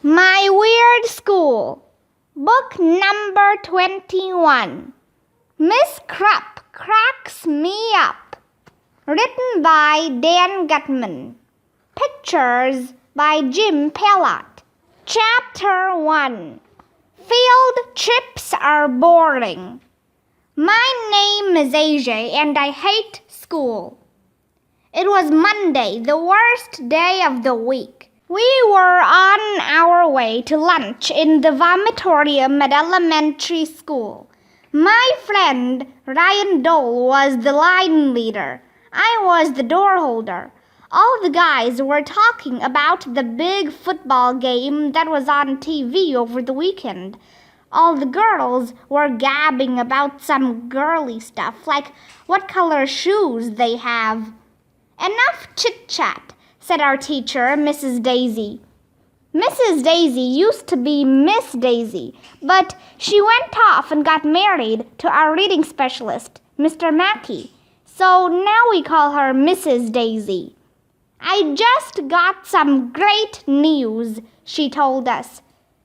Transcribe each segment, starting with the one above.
My Weird School, Book number 21. Miss Krup Cracks Me Up. Written by Dan Gutman. Pictures by Jim Pellot. Chapter 1. Field trips are boring. My name is AJ and I hate school. It was Monday, the worst day of the week. We were on our way to lunch in the vomitorium at elementary school. My friend Ryan Dole was the line leader. I was the door holder. All the guys were talking about the big football game that was on TV over the weekend. All the girls were gabbing about some girly stuff, like what color shoes they have. Enough chit-chat, said our teacher, Mrs. Daisy. Mrs. Daisy used to be Miss Daisy, but she went off and got married to our reading specialist, Mr. Mackey. So now we call her Mrs. Daisy. I just got some great news, she told us.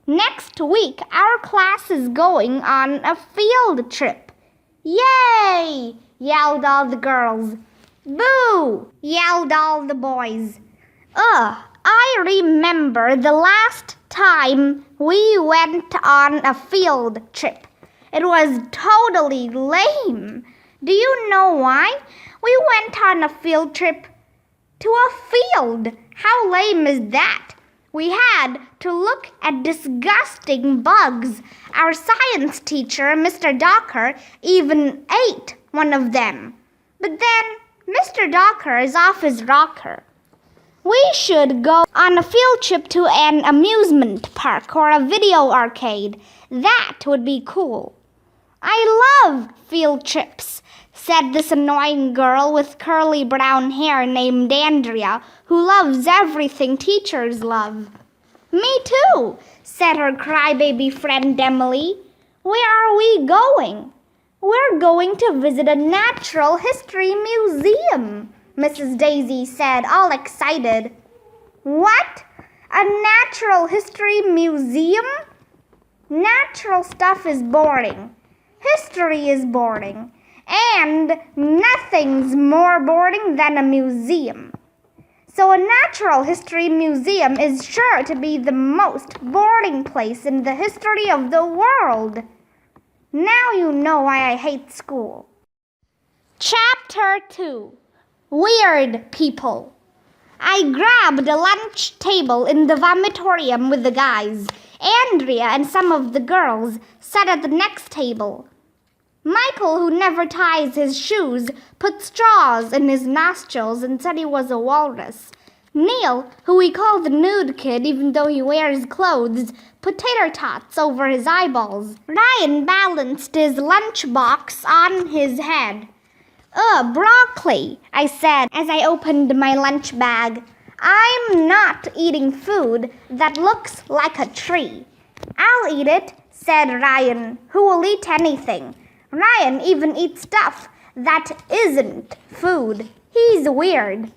Next week, our class is going on a field trip. Yay! Yelled all the girls. Boo! Yelled all the boys. I remember the last time we went on a field trip. It was totally lame. Do you know why? We went on a field trip to a field. How lame is that? We had to look at disgusting bugs. Our science teacher, Mr. Docker, even ate one of them. But then Mr. Docker is off his rocker. We should go on a field trip to an amusement park or a video arcade. That would be cool. I love field trips, said this annoying girl with curly brown hair named Andrea, who loves everything teachers love. Me too, said her crybaby friend Emily. Where are we going? We're going to visit a natural history museum, Mrs. Daisy said, all excited. What? A natural history museum? Natural stuff is boring. History is boring. And nothing's more boring than a museum. So a natural history museum is sure to be the most boring place in the history of the world. Now you know why I hate school. Chapter 2. Weird People. I grabbed a lunch table in the vomitorium with the guys. Andrea and some of the girls sat at the next table. Michael, who never ties his shoes, put straws in his nostrils and said he was a walrus. Neil, who we call the nude kid even though he wears clothes, put tater tots over his eyeballs. Ryan balanced his lunchbox on his head. Broccoli, I said as I opened my lunch bag. I'm not eating food that looks like a tree. I'll eat it, said Ryan, who will eat anything. Ryan even eats stuff that isn't food. He's weird.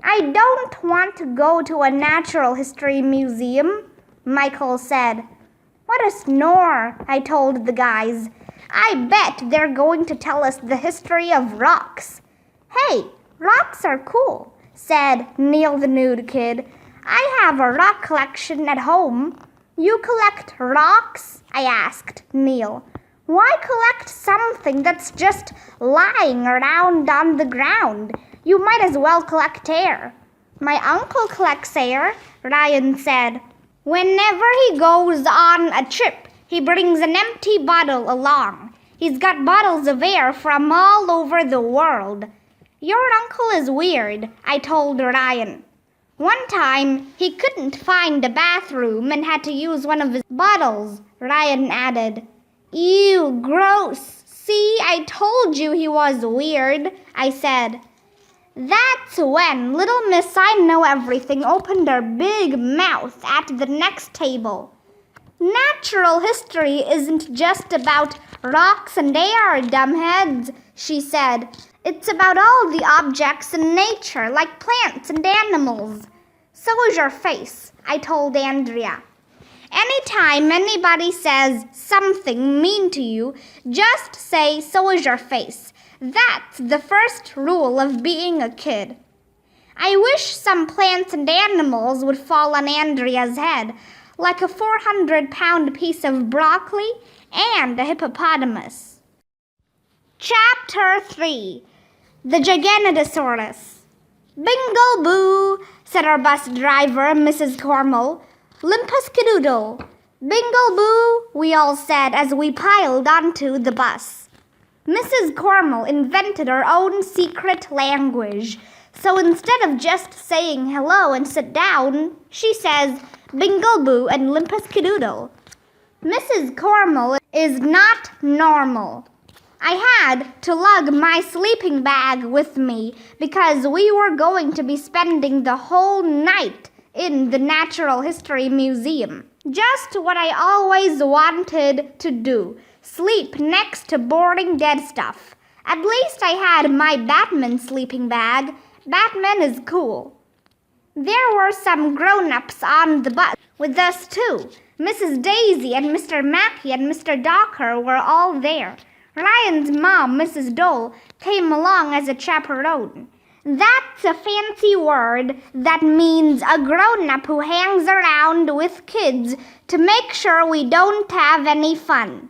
I don't want to go to a natural history museum, Michael said. What a snore, I told the guys. I bet they're going to tell us the history of rocks. Hey, rocks are cool, said Neil the nude kid. I have a rock collection at home. You collect rocks? I asked Neil. Why collect something that's just lying around on the ground? You might as well collect air. My uncle collects air, Ryan said. Whenever he goes on a trip, he brings an empty bottle along. He's got bottles of air from all over the world. Your uncle is weird, I told Ryan. One time, he couldn't find a bathroom and had to use one of his bottles, Ryan added. Ew, gross. See, I told you he was weird, I said. That's when little Miss I Know Everything opened her big mouth at the next table. Natural history isn't just about rocks and air, dumbheads, she said. It's about all the objects in nature, like plants and animals. So is your face, I told Andrea. Anytime anybody says something mean to you, just say, "So is your face." That's the first rule of being a kid. I wish some plants and animals would fall on Andrea's head, like a 400-pound piece of broccoli and a hippopotamus. Chapter 3. The Gigantosaurus. "Bingo boo," said our bus driver, Mrs. Cormel. "Limpuskadoodle." "Bingo boo," we all said as we piled onto the bus. Mrs. Cormel invented her own secret language. So instead of just saying hello and sit down, she says "Bingo boo" and "Limpuskadoodle." Mrs. Cormel is not normal. I had to lug my sleeping bag with me because we were going to be spending the whole night in the Natural History Museum. Just what I always wanted to do, sleep next to boring dead stuff. At least I had my Batman sleeping bag. Batman is cool. There were some grown-ups on the bus with us too. Mrs. Daisy and Mr. Mackey and Mr. Docker were all there. Ryan's mom, Mrs. Dole, came along as a chaperone. That's a fancy word that means a grown-up who hangs around with kids to make sure we don't have any fun.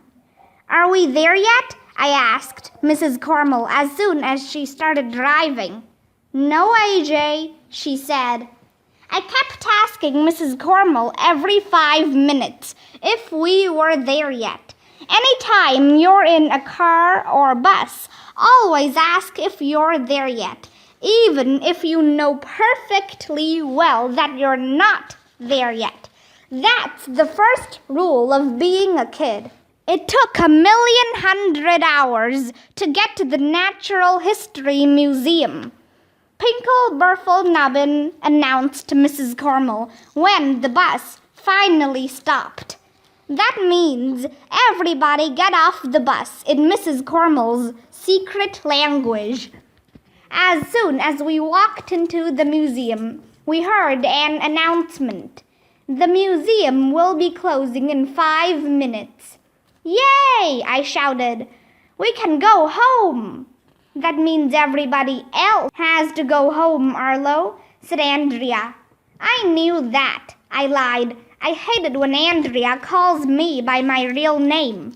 "Are we there yet?" I asked Mrs. Cormel as soon as she started driving. "No, AJ," she said. I kept asking Mrs. Cormel every 5 minutes if we were there yet. Anytime you're in a car or bus, always ask if you're there yet, even if you know perfectly well that you're not there yet. That's the first rule of being a kid. It took 1,100,000 hours to get to the Natural History Museum. "Pinkle Burfle Nubbin," announced Mrs. Cormel when the bus finally stopped. That means everybody get off the bus in Mrs. Cormel's secret language. As soon as we walked into the museum, we heard an announcement. "The museum will be closing in 5 minutes. "Yay!" I shouted. "We can go home." "That means everybody else has to go home, Arlo," said Andrea. "I knew that," I lied. I hate it when Andrea calls me by my real name.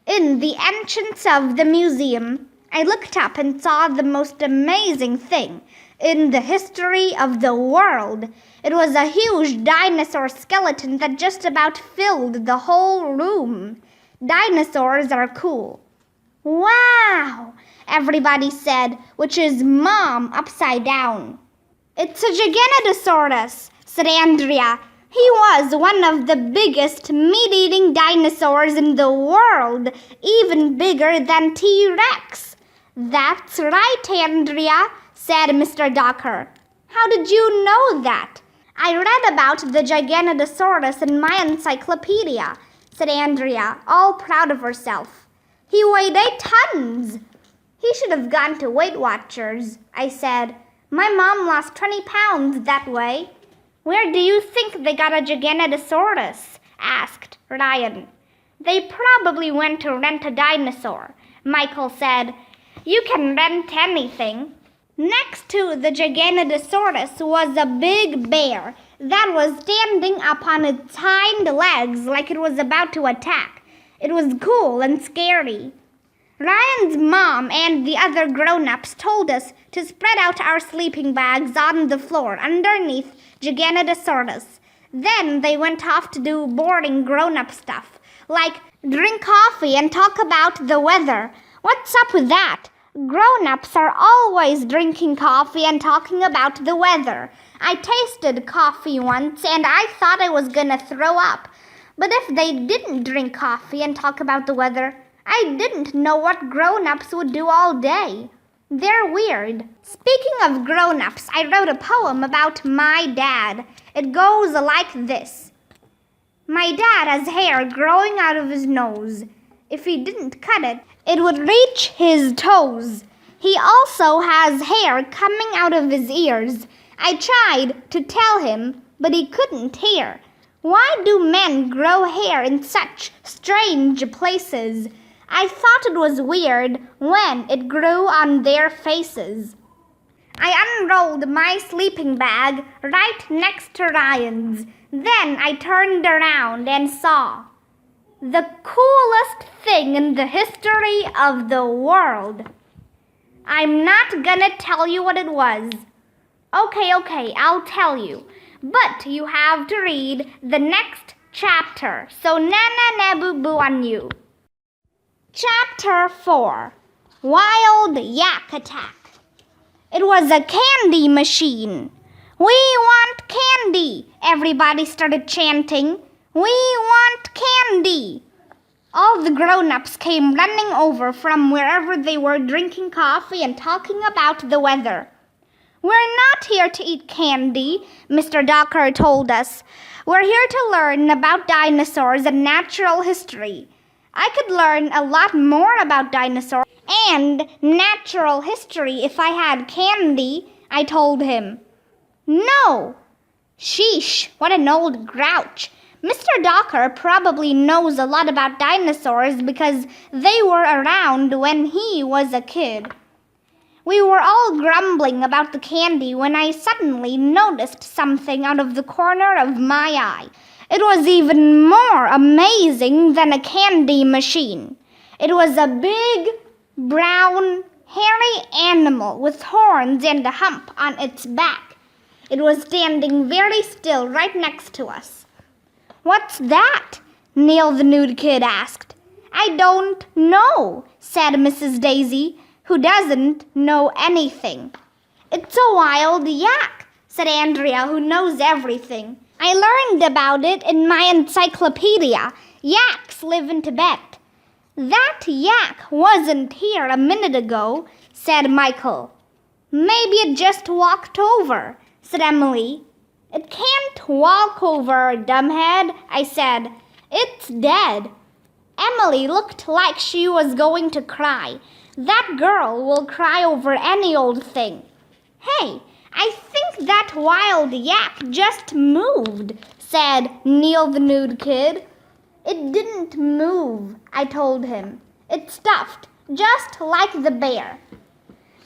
In the entrance of the museum, I looked up and saw the most amazing thing in the history of the world. It was a huge dinosaur skeleton that just about filled the whole room. Dinosaurs are cool. "Wow!" everybody said, which is Mom upside down. "It's a Gigantosaurus," said Andrea. "He was one of the biggest meat-eating dinosaurs in the world, even bigger than T-Rex." "That's right, Andrea," said Mr. Docker. "How did you know that?" "I read about the Gigantosaurus in my encyclopedia," said Andrea, all proud of herself. "He weighed 8 tons. "He should have gone to Weight Watchers," I said. "My mom lost 20 pounds that way." "Where do you think they got a Gigantosaurus?" asked Ryan. "They probably went to rent a dinosaur," Michael said. "You can rent anything." Next to the Gigantosaurus was a big bear that was standing up on its hind legs like it was about to attack. It was cool and scary. Ryan's mom and the other grown-ups told us to spread out our sleeping bags on the floor underneath Gigantosaurus. Then they went off to do boring grown-up stuff, like drink coffee and talk about the weather. What's up with that? Grown-ups are always drinking coffee and talking about the weather. I tasted coffee once and I thought I was gonna throw up. But if they didn't drink coffee and talk about the weather, I didn't know what grown-ups would do all day. They're weird. Speaking of grown-ups, I wrote a poem about my dad. It goes like this. My dad has hair growing out of his nose. If he didn't cut it, it would reach his toes. He also has hair coming out of his ears. I tried to tell him, but he couldn't hear. Why do men grow hair in such strange places? I thought it was weird when it grew on their faces. I unrolled my sleeping bag right next to Ryan's. Then I turned around and saw the coolest thing in the history of the world. I'm not gonna tell you what it was. Okay, I'll tell you. But you have to read the next chapter. So na boo boo on you. Chapter 4. Wild Yak Attack. It was a candy machine. We want candy, everybody started chanting. We want candy. All the grown-ups came running over from wherever they were drinking coffee and talking about the weather. We're not here to eat candy, Mr. Docker told us. We're here to learn about dinosaurs and natural history. I could learn a lot more about dinosaurs and natural history if I had candy, I told him. No. Sheesh, what an old grouch. Mr. Docker probably knows a lot about dinosaurs because they were around when he was a kid. We were all grumbling about the candy when I suddenly noticed something out of the corner of my eye. It was even more amazing than a candy machine. It was a big, brown, hairy animal with horns and a hump on its back. It was standing very still right next to us. What's that? Neil the nude kid asked. I don't know, said Mrs. Daisy, who doesn't know anything. It's a wild yak, said Andrea, who knows everything. I learned about it in my encyclopedia. Yaks live in Tibet. That yak wasn't here a minute ago, said Michael. Maybe it just walked over, said Emily. It can't walk over, dumbhead, I said. It's dead. Emily looked like she was going to cry. That girl will cry over any old thing. Hey, I think that wild yak just moved, said Neil the nude kid. It didn't move, I told him. It stuffed, just like the bear.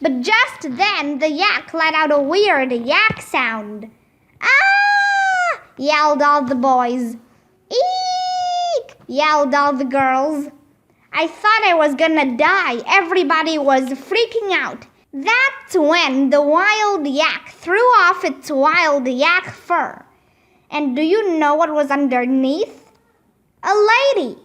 But just then the yak let out a weird yak sound. Ah! Yelled all the boys. Eek! Yelled all the girls. I thought I was gonna die. Everybody was freaking out. That's when the wild yak threw off its wild yak fur. And do you know what was underneath? A lady.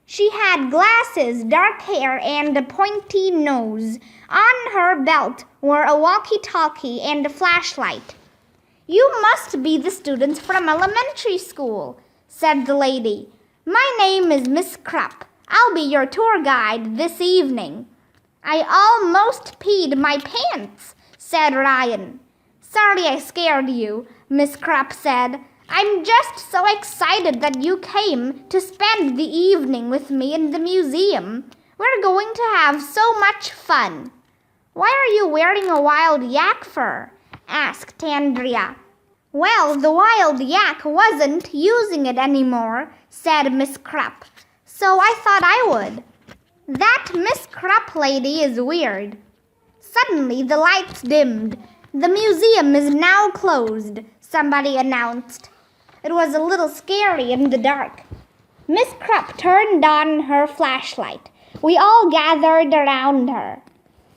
She had glasses, dark hair, and a pointy nose. On her belt were a walkie-talkie and a flashlight. You must be the students from elementary school, said the lady. My name is Miss Krup. I'll be your tour guide this evening. I almost peed my pants, said Ryan. Sorry I scared you, Miss Krup said. I'm just so excited that you came to spend the evening with me in the museum. We're going to have so much fun. Why are you wearing a wild yak fur? Asked Andrea. Well, the wild yak wasn't using it anymore, said Miss Krupp. So I thought I would. That Miss Krupp lady is weird. Suddenly the lights dimmed. The museum is now closed, somebody announced. It was a little scary in the dark. Miss Krupp turned on her flashlight. We all gathered around her.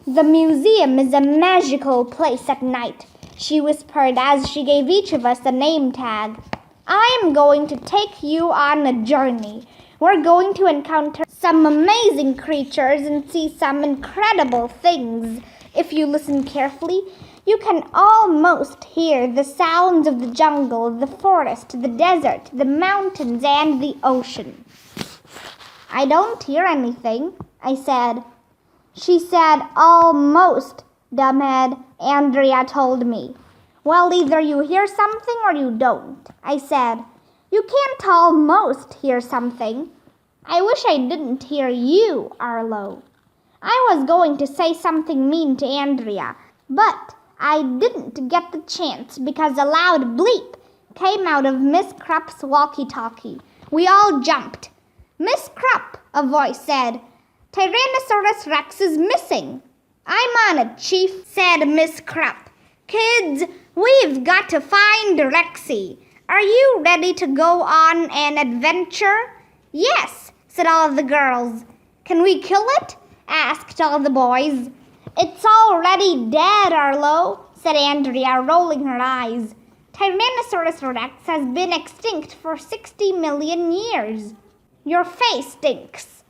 The museum is a magical place at night, she whispered as she gave each of us a name tag. I am going to take you on a journey. We're going to encounter some amazing creatures and see some incredible things. If you listen carefully, you can almost hear the sounds of the jungle, the forest, the desert, the mountains, and the ocean. I don't hear anything, I said. She said, almost, dumbhead, Andrea told me. Well, either you hear something or you don't, I said. You can't almost hear something. I wish I didn't hear you, Arlo. I was going to say something mean to Andrea, but I didn't get the chance because a loud bleep came out of Miss Krup's walkie-talkie. We all jumped. Miss Krup, a voice said, Tyrannosaurus Rex is missing. I'm on it, Chief, said Miss Krup. Kids, we've got to find Rexy. Are you ready to go on an adventure? Yes, said all the girls. Can we kill it? Asked all the boys. It's already dead, Arlo, said Andrea, rolling her eyes. Tyrannosaurus Rex has been extinct for 60 million years. Your face stinks.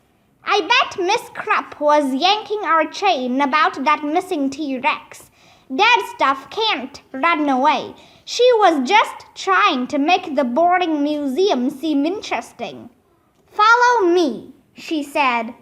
I bet Miss Krup was yanking our chain about that missing T-Rex. Dead stuff can't run away. She was just trying to make the boring museum seem interesting. Follow me, she said.